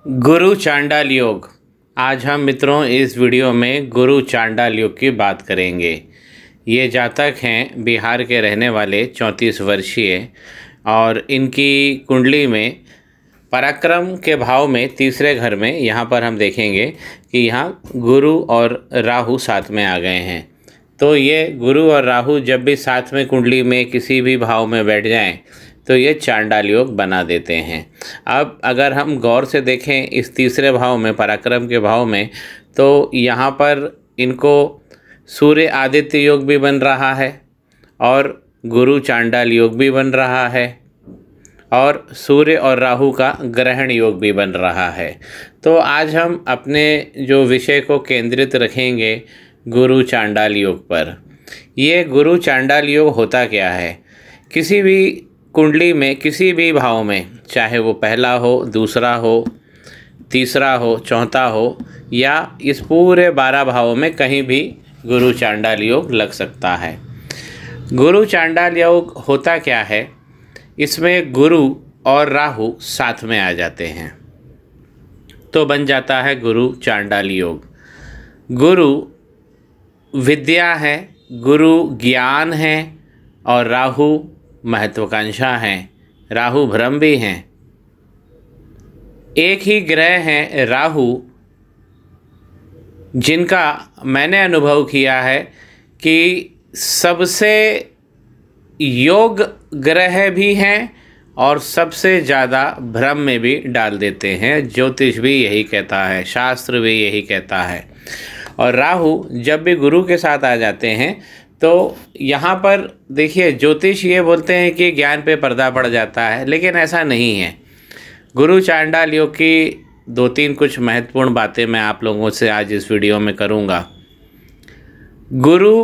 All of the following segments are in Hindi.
गुरु चांडाल योग। आज हम मित्रों इस वीडियो में गुरु चांडाल योग की बात करेंगे। ये जातक हैं बिहार के रहने वाले 34 वर्षीय और इनकी कुंडली में पराक्रम के भाव में तीसरे घर में यहाँ पर हम देखेंगे कि यहाँ गुरु और राहु साथ में आ गए हैं। तो ये गुरु और राहु जब भी साथ में कुंडली में किसी भी भाव में बैठ जाएं तो ये चांडाल योग बना देते हैं। अब अगर हम गौर से देखें इस तीसरे भाव में पराक्रम के भाव में, तो यहाँ पर इनको सूर्य आदित्य योग भी बन रहा है और गुरु चांडाल योग भी बन रहा है और सूर्य और राहु का ग्रहण योग भी बन रहा है। तो आज हम अपने जो विषय को केंद्रित रखेंगे गुरु चांडाल योग पर। ये गुरु चांडाल योग होता क्या है? किसी भी कुंडली में किसी भी भाव में, चाहे वो पहला हो, दूसरा हो, तीसरा हो, चौथा हो या इस पूरे 12 भावों में कहीं भी गुरु चांडाल योग लग सकता है। गुरु चांडाल योग होता क्या है? इसमें गुरु और राहु साथ में आ जाते हैं तो बन जाता है गुरु चांडाल योग। गुरु विद्या है, गुरु ज्ञान है और राहु महत्वाकांक्षा हैं। राहु भ्रम भी हैं। एक ही ग्रह हैं राहु, जिनका मैंने अनुभव किया है कि सबसे योग ग्रह भी हैं और सबसे ज़्यादा भ्रम में भी डाल देते हैं। ज्योतिष भी यही कहता है, शास्त्र भी यही कहता है। और राहु जब भी गुरु के साथ आ जाते हैं तो यहाँ पर देखिए, ज्योतिष ये बोलते हैं कि ज्ञान पे पर्दा पड़ जाता है, लेकिन ऐसा नहीं है। गुरु चांडाल योग की 2-3 कुछ महत्वपूर्ण बातें मैं आप लोगों से आज इस वीडियो में करूँगा। गुरु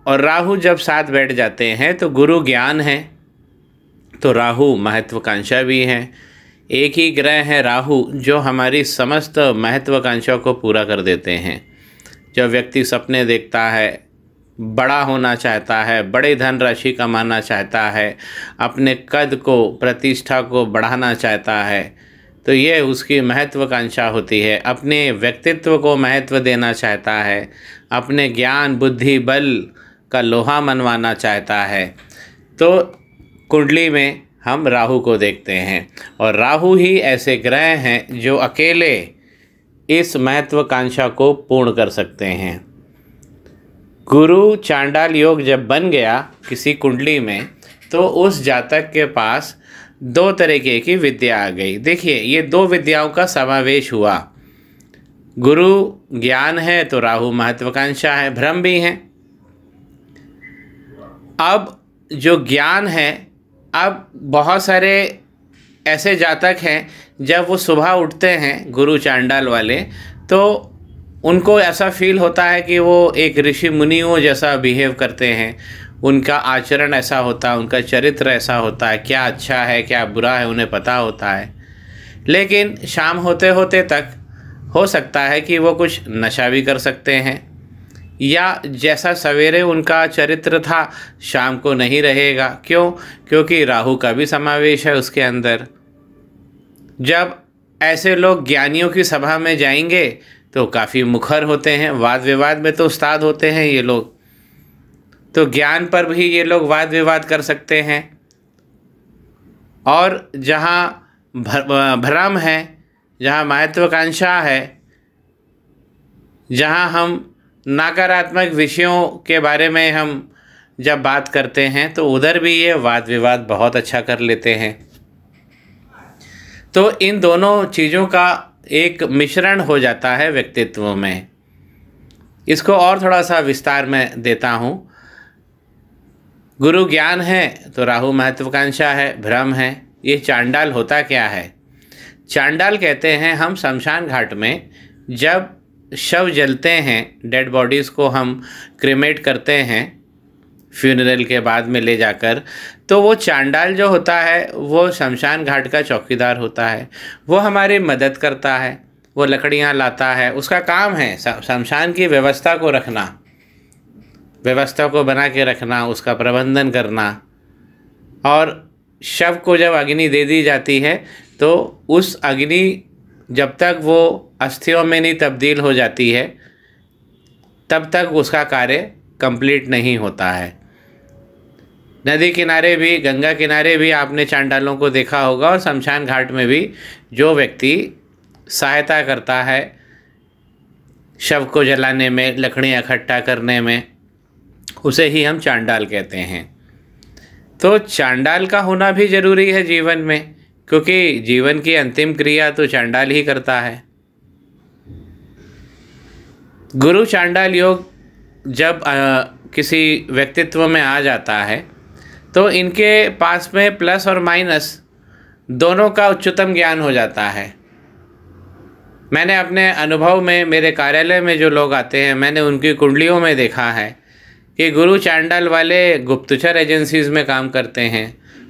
और राहु जब साथ बैठ जाते हैं तो गुरु ज्ञान है तो राहु महत्वाकांक्षा भी हैं। एक ही ग्रह है राहु जो हमारी समस्त महत्वाकांक्षा को पूरा कर देते हैं। जब व्यक्ति सपने देखता है, बड़ा होना चाहता है, बड़े धनराशि कमाना चाहता है, अपने कद को, प्रतिष्ठा को बढ़ाना चाहता है, तो ये उसकी महत्वाकांक्षा होती है। अपने व्यक्तित्व को महत्व देना चाहता है, अपने ज्ञान बुद्धि बल का लोहा मनवाना चाहता है, तो कुंडली में हम राहु को देखते हैं। और राहु ही ऐसे ग्रह हैं जो अकेले इस महत्वाकांक्षा को पूर्ण कर सकते हैं। गुरु चांडाल योग जब बन गया किसी कुंडली में तो उस जातक के पास 2 तरीके की विद्या आ गई। देखिए, ये 2 विद्याओं का समावेश हुआ। गुरु ज्ञान है तो राहु महत्वाकांक्षा है, भ्रम भी हैं। अब जो ज्ञान है, अब बहुत सारे ऐसे जातक हैं जब वो सुबह उठते हैं गुरु चांडाल वाले, तो उनको ऐसा फील होता है कि वो एक ऋषि मुनियों जैसा बिहेव करते हैं। उनका आचरण ऐसा होता है, उनका चरित्र ऐसा होता है, क्या अच्छा है क्या बुरा है उन्हें पता होता है। लेकिन शाम होते होते तक हो सकता है कि वो कुछ नशा भी कर सकते हैं, या जैसा सवेरे उनका चरित्र था शाम को नहीं रहेगा। क्यों? क्योंकि राहु का भी समावेश है उसके अंदर। जब ऐसे लोग ज्ञानियों की सभा में जाएंगे तो काफ़ी मुखर होते हैं, वाद विवाद में तो उस्ताद होते हैं ये लोग, तो ज्ञान पर भी ये लोग वाद विवाद कर सकते हैं। और जहाँ भ्रम है, जहाँ महत्वाकांक्षा है, जहाँ हम नकारात्मक विषयों के बारे में हम जब बात करते हैं तो उधर भी ये वाद विवाद बहुत अच्छा कर लेते हैं। तो इन दोनों चीज़ों का एक मिश्रण हो जाता है व्यक्तित्व में। इसको और थोड़ा सा विस्तार में देता हूँ। गुरु ज्ञान है तो राहु महत्वाकांक्षा है, भ्रम है। ये चांडाल होता क्या है? चांडाल कहते हैं हम शमशान घाट में जब शव जलते हैं, डेड बॉडीज़ को हम क्रिमेट करते हैं फ्यूनरल के बाद में ले जाकर, तो वो चांडाल जो होता है वो शमशान घाट का चौकीदार होता है। वो हमारी मदद करता है, वो लकड़ियाँ लाता है, उसका काम है शमशान की व्यवस्था को रखना, व्यवस्था को बना के रखना, उसका प्रबंधन करना। और शव को जब अग्नि दे दी जाती है तो उस अग्नि जब तक वो अस्थियों में नहीं तब्दील हो जाती है तब तक उसका कार्य कंप्लीट नहीं होता है। नदी किनारे भी, गंगा किनारे भी आपने चांडालों को देखा होगा, और शमशान घाट में भी जो व्यक्ति सहायता करता है शव को जलाने में, लकड़ियाँ इकट्ठा करने में, उसे ही हम चांडाल कहते हैं। तो चांडाल का होना भी ज़रूरी है जीवन में, क्योंकि जीवन की अंतिम क्रिया तो चांडाल ही करता है। गुरु चांडाल योग जब किसी व्यक्तित्व में आ जाता है तो इनके पास में प्लस और माइनस दोनों का उच्चतम ज्ञान हो जाता है। मैंने अपने अनुभव में, मेरे कार्यालय में जो लोग आते हैं, मैंने उनकी कुंडलियों में देखा है कि गुरु चांडाल वाले गुप्तचर एजेंसीज़ में काम करते हैं,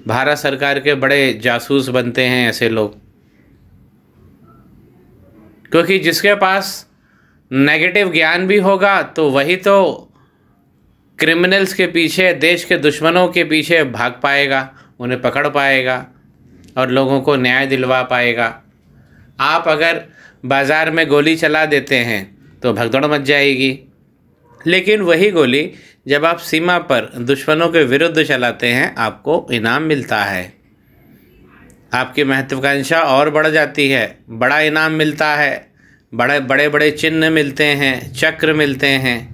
भारत सरकार के बड़े जासूस बनते हैं ऐसे लोग। क्योंकि जिसके पास नेगेटिव ज्ञान भी होगा तो वही तो क्रिमिनल्स के पीछे, देश के दुश्मनों के पीछे भाग पाएगा, उन्हें पकड़ पाएगा और लोगों को न्याय दिलवा पाएगा। आप अगर बाज़ार में गोली चला देते हैं तो भगदड़ मच जाएगी, लेकिन वही गोली जब आप सीमा पर दुश्मनों के विरुद्ध चलाते हैं आपको इनाम मिलता है, आपकी महत्वाकांक्षा और बढ़ जाती है, बड़ा इनाम मिलता है, बड़े बड़े चिन्ह मिलते हैं, चक्र मिलते हैं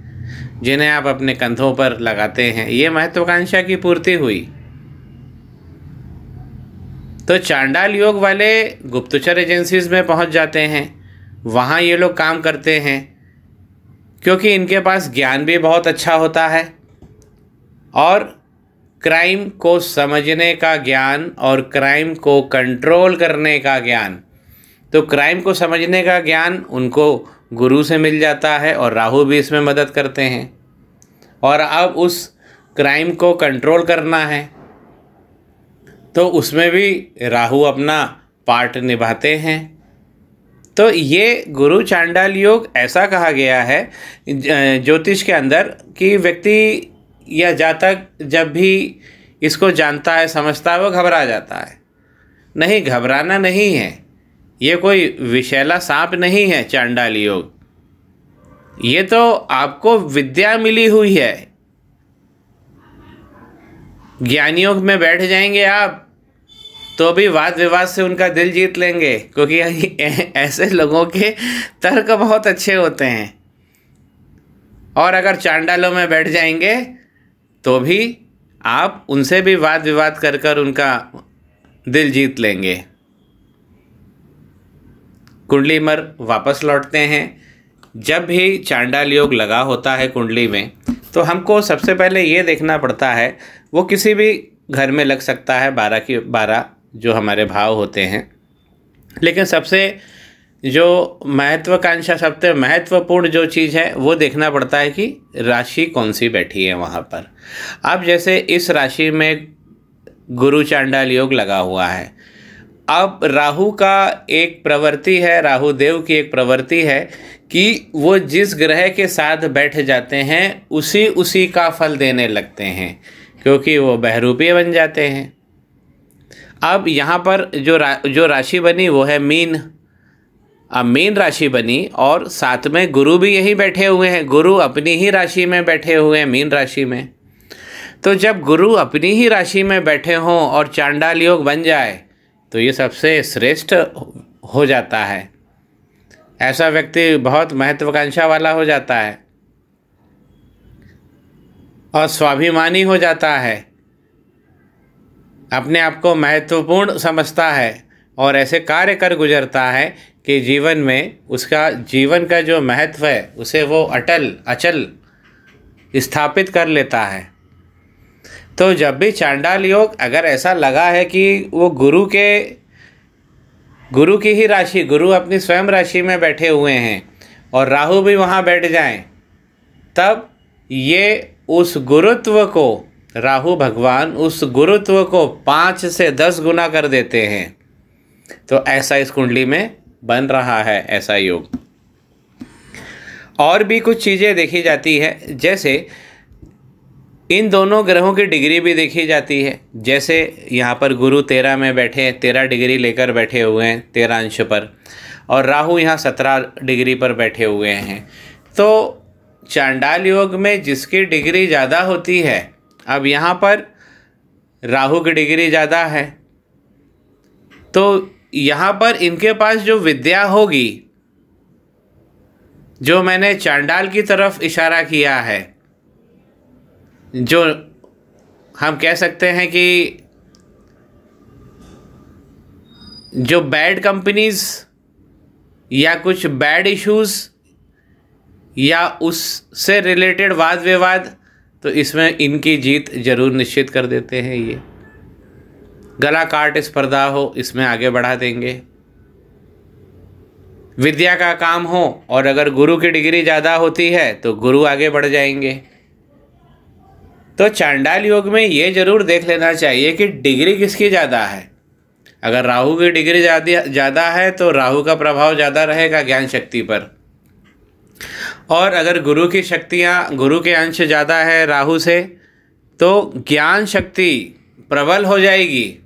जिन्हें आप अपने कंधों पर लगाते हैं। ये महत्वाकांक्षा की पूर्ति हुई। तो चांडाल योग वाले गुप्तचर एजेंसीज में पहुंच जाते हैं, वहाँ ये लोग काम करते हैं क्योंकि इनके पास ज्ञान भी बहुत अच्छा होता है और क्राइम को समझने का ज्ञान और क्राइम को कंट्रोल करने का ज्ञान। तो क्राइम को समझने का ज्ञान उनको गुरु से मिल जाता है और राहु भी इसमें मदद करते हैं। और अब उस क्राइम को कंट्रोल करना है तो उसमें भी राहु अपना पार्ट निभाते हैं। तो ये गुरु चांडाल योग ऐसा कहा गया है ज्योतिष के अंदर कि व्यक्ति या जातक जब भी इसको जानता है, समझता है, वो घबरा जाता है। नहीं, घबराना नहीं है, ये कोई विषैला सांप नहीं है चांडाल योग। ये तो आपको विद्या मिली हुई है। ज्ञानियों में बैठ जाएंगे आप तो भी वाद विवाद से उनका दिल जीत लेंगे, क्योंकि ऐसे लोगों के तर्क बहुत अच्छे होते हैं। और अगर चांडालों में बैठ जाएंगे तो भी आप उनसे भी वाद विवाद कर कर उनका दिल जीत लेंगे। कुंडली पर वापस लौटते हैं। जब भी चांडाल योग लगा होता है कुंडली में तो हमको सबसे पहले ये देखना पड़ता है, वो किसी भी घर में लग सकता है, 12 की 12 जो हमारे भाव होते हैं, लेकिन सबसे जो महत्वाकांक्षा, सबसे महत्वपूर्ण जो चीज़ है वो देखना पड़ता है कि राशि कौन सी बैठी है वहाँ पर। अब जैसे इस राशि में गुरु चांडाल योग लगा हुआ है, अब राहु का एक प्रवृत्ति है, राहु देव की एक प्रवृत्ति है कि वो जिस ग्रह के साथ बैठ जाते हैं उसी का फल देने लगते हैं, क्योंकि वो बहरूपी बन जाते हैं। अब यहाँ पर जो राशि बनी वो है मीन। अब मीन राशि बनी और साथ में गुरु भी यही बैठे हुए हैं, गुरु अपनी ही राशि में बैठे हुए हैं, मीन राशि में। तो जब गुरु अपनी ही राशि में बैठे हों और चांडाल योग बन जाए तो ये सबसे श्रेष्ठ हो जाता है। ऐसा व्यक्ति बहुत महत्वाकांक्षा वाला हो जाता है और स्वाभिमानी हो जाता है, अपने आप को महत्वपूर्ण समझता है और ऐसे कार्य कर गुजरता है कि जीवन में उसका जीवन का जो महत्व है उसे वो अचल स्थापित कर लेता है। तो जब भी चांडाल योग अगर ऐसा लगा है कि वो गुरु की ही राशि, गुरु अपनी स्वयं राशि में बैठे हुए हैं और राहु भी वहाँ बैठ जाएं, तब ये उस गुरुत्व को, राहु भगवान उस गुरुत्व को 5 से 10 गुना कर देते हैं। तो ऐसा इस कुंडली में बन रहा है ऐसा योग। और भी कुछ चीज़ें देखी जाती है, जैसे इन दोनों ग्रहों की डिग्री भी देखी जाती है। जैसे यहाँ पर गुरु 13 में बैठे, 13 डिग्री लेकर बैठे हुए हैं 13 अंश पर, और राहु यहाँ 17 डिग्री पर बैठे हुए हैं। तो चांडाल योग में जिसकी डिग्री ज़्यादा होती है, अब यहाँ पर राहु की डिग्री ज़्यादा है, तो यहाँ पर इनके पास जो विद्या होगी, जो मैंने चांडाल की तरफ इशारा किया है, जो हम कह सकते हैं कि जो बैड कंपनीज या कुछ बैड इश्यूज़ या उससे रिलेटेड वाद विवाद, तो इसमें इनकी जीत जरूर निश्चित कर देते हैं। ये गला काट स्पर्धा हो, इसमें आगे बढ़ा देंगे। विद्या का काम हो और अगर गुरु की डिग्री ज़्यादा होती है तो गुरु आगे बढ़ जाएंगे। तो चांडाल योग में ये जरूर देख लेना चाहिए कि डिग्री किसकी ज़्यादा है। अगर राहु की डिग्री ज़्यादा है तो राहु का प्रभाव ज़्यादा रहेगा ज्ञान शक्ति पर, और अगर गुरु की शक्तियाँ, गुरु के अंश ज़्यादा है राहु से, तो ज्ञान शक्ति प्रबल हो जाएगी।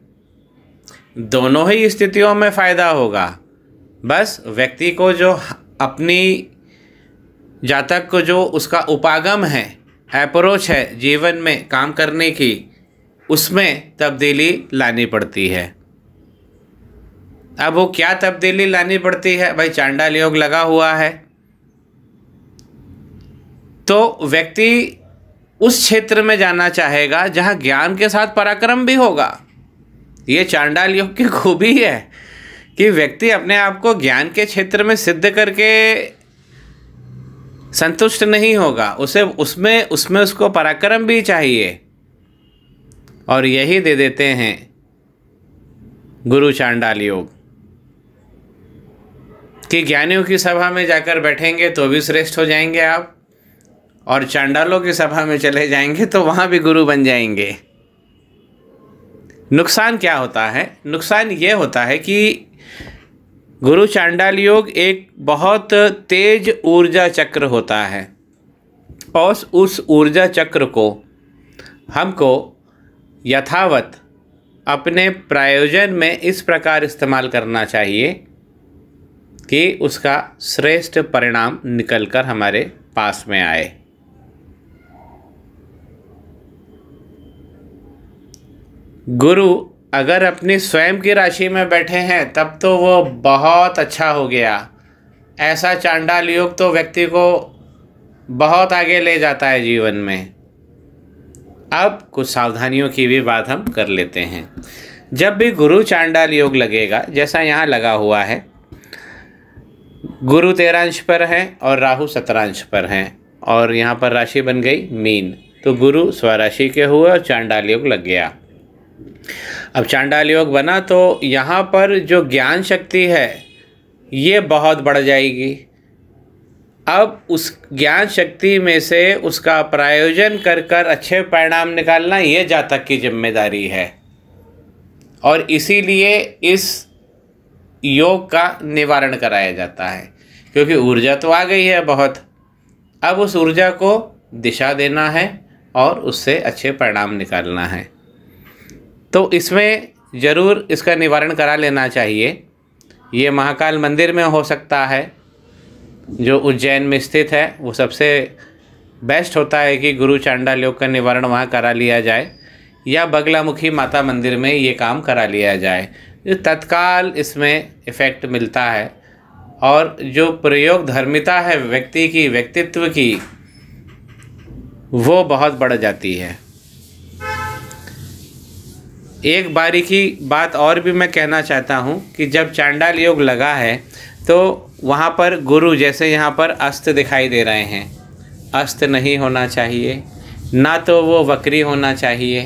दोनों ही स्थितियों में फ़ायदा होगा। बस व्यक्ति को जो अपनी जातक को जो उसका उपागम है, अप्रोच है जीवन में काम करने की, उसमें तब्दीली लानी पड़ती है। अब वो क्या तब्दीली लानी पड़ती है भाई? चांडाल योग लगा हुआ है तो व्यक्ति उस क्षेत्र में जाना चाहेगा जहाँ ज्ञान के साथ पराक्रम भी होगा। ये चांडाल योग की खूबी है कि व्यक्ति अपने आप को ज्ञान के क्षेत्र में सिद्ध करके संतुष्ट नहीं होगा, उसे उसमें उसको पराक्रम भी चाहिए, और यही दे देते हैं गुरु चांडाल योग कि ज्ञानियों की सभा में जाकर बैठेंगे तो भी श्रेष्ठ हो जाएंगे आप, और चांडालों की सभा में चले जाएंगे तो वहाँ भी गुरु बन जाएंगे। नुकसान क्या होता है? नुकसान ये होता है कि गुरु चांडाल योग एक बहुत तेज ऊर्जा चक्र होता है, और उस ऊर्जा चक्र को हमको यथावत अपने प्रयोजन में इस प्रकार इस्तेमाल करना चाहिए कि उसका श्रेष्ठ परिणाम निकलकर हमारे पास में आए। गुरु अगर अपनी स्वयं की राशि में बैठे हैं तब तो वो बहुत अच्छा हो गया। ऐसा चांडाल योग तो व्यक्ति को बहुत आगे ले जाता है जीवन में। अब कुछ सावधानियों की भी बात हम कर लेते हैं। जब भी गुरु चांडाल योग लगेगा, जैसा यहाँ लगा हुआ है, गुरु 13 अंश पर है और राहु 17 अंश पर हैं, और यहाँ पर राशि बन गई मीन, तो गुरु स्वराशि के हुए और चांडाल योग लग गया। अब चांडाल योग बना तो यहाँ पर जो ज्ञान शक्ति है ये बहुत बढ़ जाएगी। अब उस ज्ञान शक्ति में से उसका प्रयोजन कर कर अच्छे परिणाम निकालना ये जातक की जिम्मेदारी है, और इसीलिए इस योग का निवारण कराया जाता है, क्योंकि ऊर्जा तो आ गई है बहुत। अब उस ऊर्जा को दिशा देना है और उससे अच्छे परिणाम निकालना है, तो इसमें ज़रूर इसका निवारण करा लेना चाहिए। ये महाकाल मंदिर में हो सकता है, जो उज्जैन में स्थित है, वो सबसे बेस्ट होता है कि गुरु चांडाल योग का निवारण वहाँ करा लिया जाए, या बगलामुखी माता मंदिर में ये काम करा लिया जाए। तत्काल इसमें इफ़ेक्ट मिलता है, और जो प्रयोग धर्मिता है व्यक्ति की, व्यक्तित्व की, वो बहुत बढ़ जाती है। एक बारीकी बात और भी मैं कहना चाहता हूँ कि जब चांडाल योग लगा है तो वहाँ पर गुरु, जैसे यहाँ पर अस्त दिखाई दे रहे हैं, अस्त नहीं होना चाहिए, ना तो वो वक्री होना चाहिए।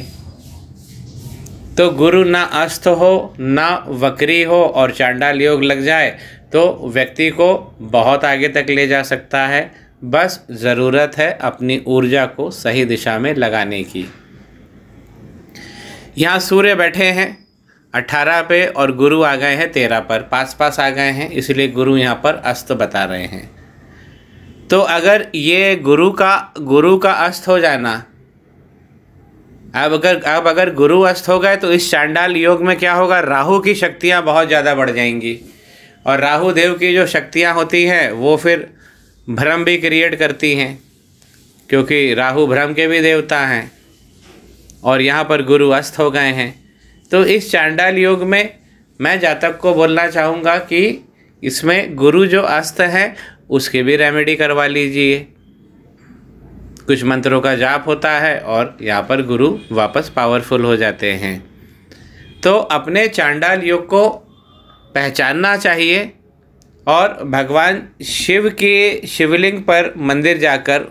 तो गुरु ना अस्त हो ना वक्री हो और चांडाल योग लग जाए तो व्यक्ति को बहुत आगे तक ले जा सकता है। बस ज़रूरत है अपनी ऊर्जा को सही दिशा में लगाने की। यहाँ सूर्य बैठे हैं 18 पे और गुरु आ गए हैं 13 पर, पास आ गए हैं, इसलिए गुरु यहाँ पर अस्त बता रहे हैं। तो अगर ये गुरु का अस्त हो जाना, अब अगर गुरु अस्त हो गए तो इस चांडाल योग में क्या होगा, राहु की शक्तियाँ बहुत ज़्यादा बढ़ जाएंगी, और राहु देव की जो शक्तियाँ होती हैं वो फिर भ्रम भी क्रिएट करती हैं, क्योंकि राहु भ्रम के भी देवता हैं और यहाँ पर गुरु अस्त हो गए हैं। तो इस चांडाल योग में मैं जातक को बोलना चाहूँगा कि इसमें गुरु जो अस्त है उसकी भी रेमेडी करवा लीजिए। कुछ मंत्रों का जाप होता है और यहाँ पर गुरु वापस पावरफुल हो जाते हैं। तो अपने चांडाल योग को पहचानना चाहिए और भगवान शिव के शिवलिंग पर मंदिर जाकर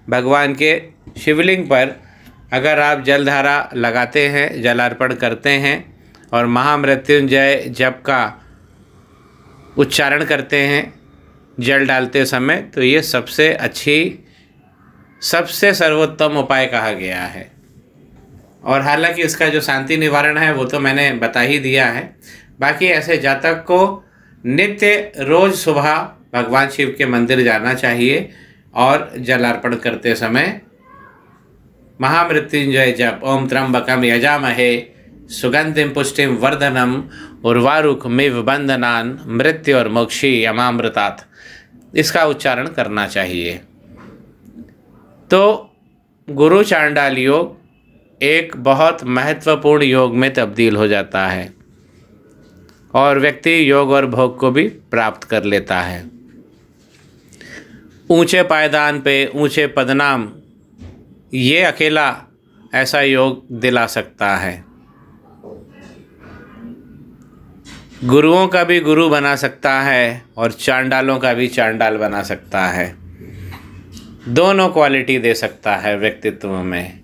भगवान के शिवलिंग पर अगर आप जलधारा लगाते हैं, जलार्पण करते हैं और महामृत्युंजय जप का उच्चारण करते हैं जल डालते समय, तो ये सबसे अच्छी, सबसे सर्वोत्तम उपाय कहा गया है। और हालांकि इसका जो शांति निवारण है वो तो मैंने बता ही दिया है। बाकी ऐसे जातक को नित्य रोज सुबह भगवान शिव के मंदिर जाना चाहिए और जलार्पण करते समय महामृत्युंजय जप ओम त्र्यंबकम यजामहे सुगंधिम पुष्टिम वर्धनम उर्वारुकमिव बंधनान मृत्यु और मोक्षी यमामृतात्, इसका उच्चारण करना चाहिए। तो गुरु चांडाल योग एक बहुत महत्वपूर्ण योग में तब्दील हो जाता है और व्यक्ति योग और भोग को भी प्राप्त कर लेता है। ऊंचे पायदान पे ऊंचे पदनाम ये अकेला ऐसा योग दिला सकता है। गुरुओं का भी गुरु बना सकता है और चांडालों का भी चांडाल बना सकता है। दोनों क्वालिटी दे सकता है व्यक्तित्व में।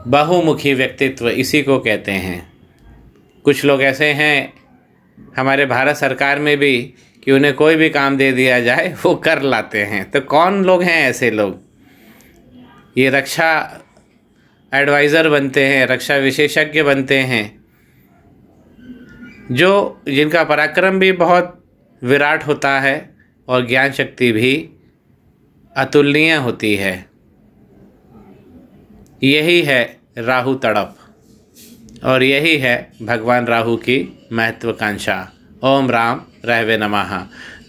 बहुमुखी व्यक्तित्व इसी को कहते हैं। कुछ लोग ऐसे हैं हमारे भारत सरकार में भी कि उन्हें कोई भी काम दे दिया जाए वो कर लाते हैं। तो कौन लोग हैं ऐसे लोग? ये रक्षा एडवाइज़र बनते हैं, रक्षा विशेषज्ञ बनते हैं, जो जिनका पराक्रम भी बहुत विराट होता है और ज्ञान शक्ति भी अतुलनीय होती है। यही है राहु तड़प और यही है भगवान राहु की महत्वाकांक्षा। ओम राम रहवे नमः।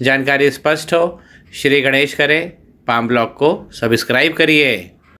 जानकारी स्पष्ट हो, श्री गणेश करें। पाम ब्लॉग को सब्सक्राइब करिए।